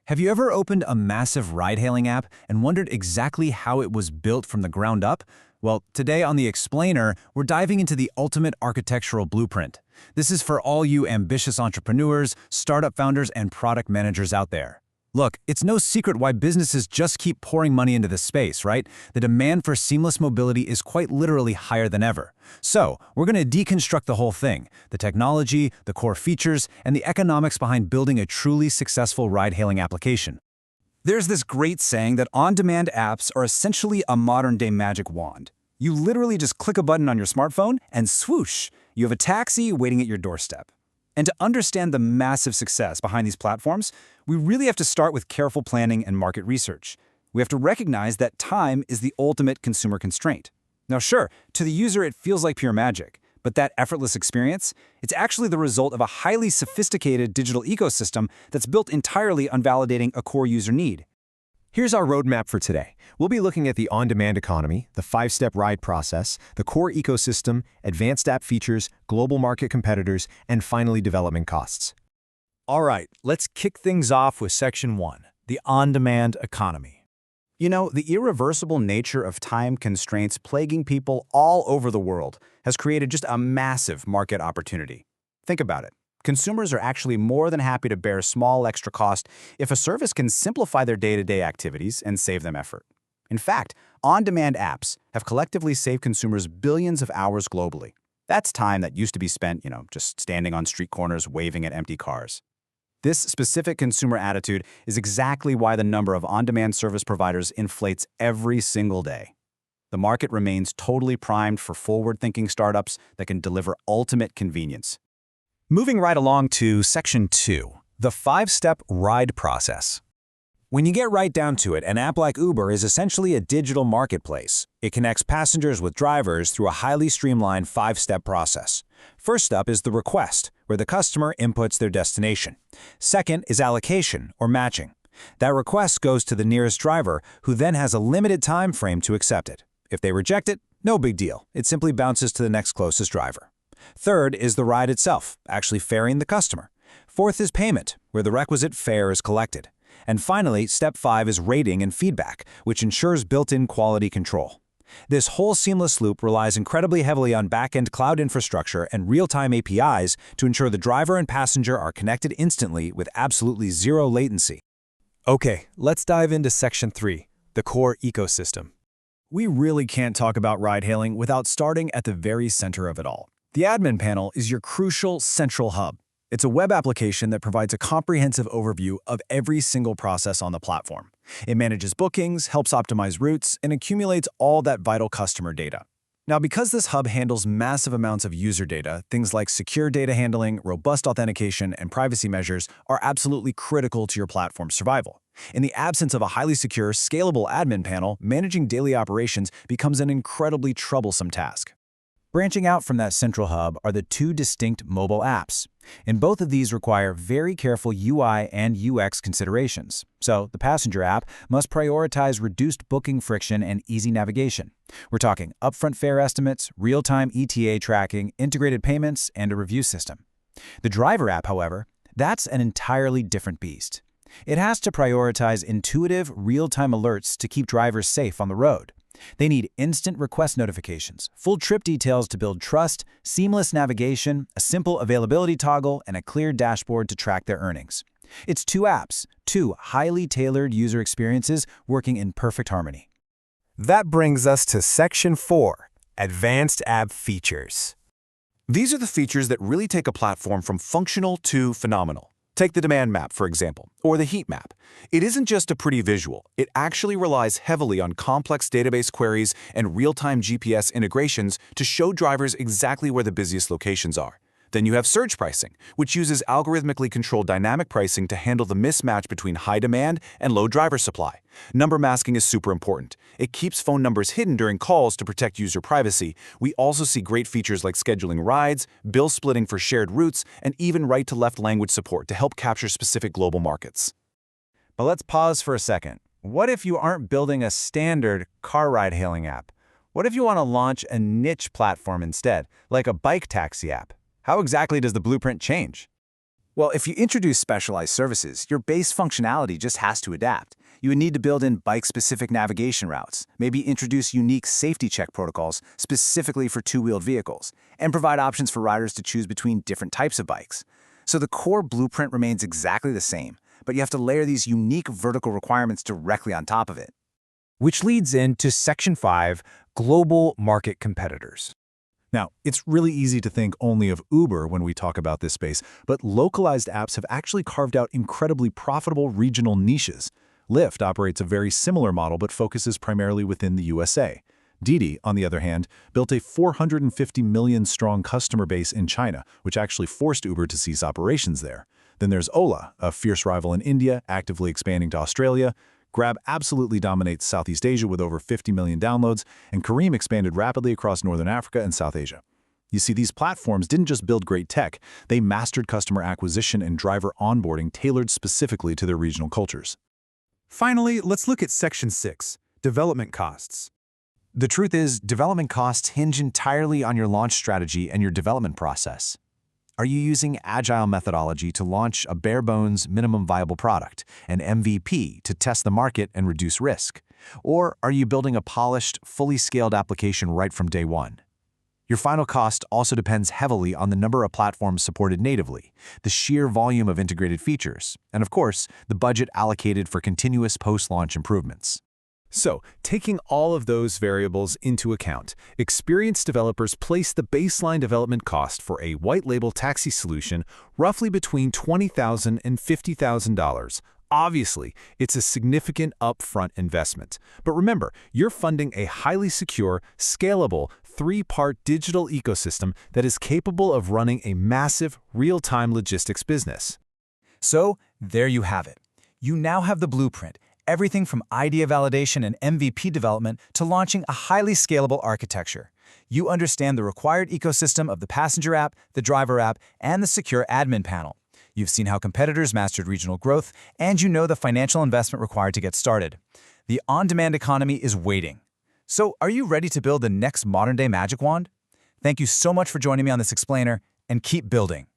Have you ever opened a massive ride-hailing app and wondered exactly how it was built from the ground up? Well, today on The Explainer, we're diving into the ultimate architectural blueprint. This is for all you ambitious entrepreneurs, startup founders, and product managers out there. Look, it's no secret why businesses just keep pouring money into this space, right? The demand for seamless mobility is quite literally higher than ever. So, we're going to deconstruct the whole thing, the technology, the core features, and the economics behind building a truly successful ride-hailing application. There's this great saying that on-demand apps are essentially a modern-day magic wand. You literally just click a button on your smartphone and swoosh, you have a taxi waiting at your doorstep. And to understand the massive success behind these platforms, we really have to start with careful planning and market research. We have to recognize that time is the ultimate consumer constraint. Now sure, to the user it feels like pure magic, but that effortless experience, it's actually the result of a highly sophisticated digital ecosystem that's built entirely on validating a core user need. Here's our roadmap for today. We'll be looking at the on-demand economy, the 5-step ride process, the core ecosystem, advanced app features, global market competitors, and finally development costs. All right, let's kick things off with Section 1, the on-demand economy. You know, the irreversible nature of time constraints plaguing people all over the world has created just a massive market opportunity. Think about it. Consumers are actually more than happy to bear small extra cost if a service can simplify their day-to-day activities and save them effort. In fact, on-demand apps have collectively saved consumers billions of hours globally. That's time that used to be spent, just standing on street corners waving at empty cars. This specific consumer attitude is exactly why the number of on-demand service providers inflates every single day. The market remains totally primed for forward-thinking startups that can deliver ultimate convenience. Moving right along to Section 2, the 5-step ride process. When you get right down to it, an app like Uber is essentially a digital marketplace. It connects passengers with drivers through a highly streamlined 5-step process. First up is the request, where the customer inputs their destination. Second is allocation, or matching. That request goes to the nearest driver, who then has a limited time frame to accept it. If they reject it, no big deal. It simply bounces to the next closest driver. Third is the ride itself, actually ferrying the customer. Fourth is payment, where the requisite fare is collected. And finally, Step 5 is rating and feedback, which ensures built-in quality control. This whole seamless loop relies incredibly heavily on back-end cloud infrastructure and real-time APIs to ensure the driver and passenger are connected instantly with absolutely zero latency. Okay, let's dive into Section 3, the core ecosystem. We really can't talk about ride-hailing without starting at the very center of it all. The admin panel is your crucial central hub. It's a web application that provides a comprehensive overview of every single process on the platform. It manages bookings, helps optimize routes, and accumulates all that vital customer data. Now, because this hub handles massive amounts of user data, things like secure data handling, robust authentication, and privacy measures are absolutely critical to your platform's survival. In the absence of a highly secure, scalable admin panel, managing daily operations becomes an incredibly troublesome task. Branching out from that central hub are the two distinct mobile apps. And both of these require very careful UI and UX considerations. So, the passenger app must prioritize reduced booking friction and easy navigation. We're talking upfront fare estimates, real-time ETA tracking, integrated payments, and a review system. The driver app, however, that's an entirely different beast. It has to prioritize intuitive, real-time alerts to keep drivers safe on the road. They need instant request notifications, full trip details to build trust, seamless navigation, a simple availability toggle, and a clear dashboard to track their earnings. It's two apps, two highly tailored user experiences working in perfect harmony. That brings us to Section 4, advanced app features. These are the features that really take a platform from functional to phenomenal. Take the demand map, for example, or the heat map. It isn't just a pretty visual. It actually relies heavily on complex database queries and real-time GPS integrations to show drivers exactly where the busiest locations are. Then you have surge pricing, which uses algorithmically controlled dynamic pricing to handle the mismatch between high demand and low driver supply. Number masking is super important. It keeps phone numbers hidden during calls to protect user privacy. We also see great features like scheduling rides, bill splitting for shared routes, and even right-to-left language support to help capture specific global markets. But let's pause for a second. What if you aren't building a standard car ride-hailing app? What if you want to launch a niche platform instead, like a bike taxi app? How exactly does the blueprint change? Well, if you introduce specialized services, your base functionality just has to adapt. You would need to build in bike-specific navigation routes, maybe introduce unique safety check protocols specifically for two-wheeled vehicles, and provide options for riders to choose between different types of bikes. So the core blueprint remains exactly the same, but you have to layer these unique vertical requirements directly on top of it. Which leads into Section 5, Global Market Competitors. Now, it's really easy to think only of Uber when we talk about this space, but localized apps have actually carved out incredibly profitable regional niches. Lyft operates a very similar model but focuses primarily within the USA. Didi, on the other hand, built a 450 million-strong customer base in China, which actually forced Uber to cease operations there. Then there's Ola, a fierce rival in India, actively expanding to Australia. Grab absolutely dominates Southeast Asia with over 50 million downloads, and Careem expanded rapidly across Northern Africa and South Asia. You see, these platforms didn't just build great tech, they mastered customer acquisition and driver onboarding tailored specifically to their regional cultures. Finally, let's look at Section 6, Development Costs. The truth is, development costs hinge entirely on your launch strategy and your development process. Are you using agile methodology to launch a bare-bones minimum viable product, an MVP, to test the market and reduce risk? Or are you building a polished, fully scaled application right from day one? Your final cost also depends heavily on the number of platforms supported natively, the sheer volume of integrated features, and of course, the budget allocated for continuous post-launch improvements. So, taking all of those variables into account, experienced developers place the baseline development cost for a white-label taxi solution roughly between $20,000 and $50,000. Obviously, it's a significant upfront investment. But remember, you're funding a highly secure, scalable, three-part digital ecosystem that is capable of running a massive, real-time logistics business. So, there you have it. You now have the blueprint. Everything from idea validation and MVP development to launching a highly scalable architecture. You understand the required ecosystem of the passenger app, the driver app, and the secure admin panel. You've seen how competitors mastered regional growth, and you know the financial investment required to get started. The on-demand economy is waiting. So, are you ready to build the next modern-day magic wand? Thank you so much for joining me on this explainer, and keep building.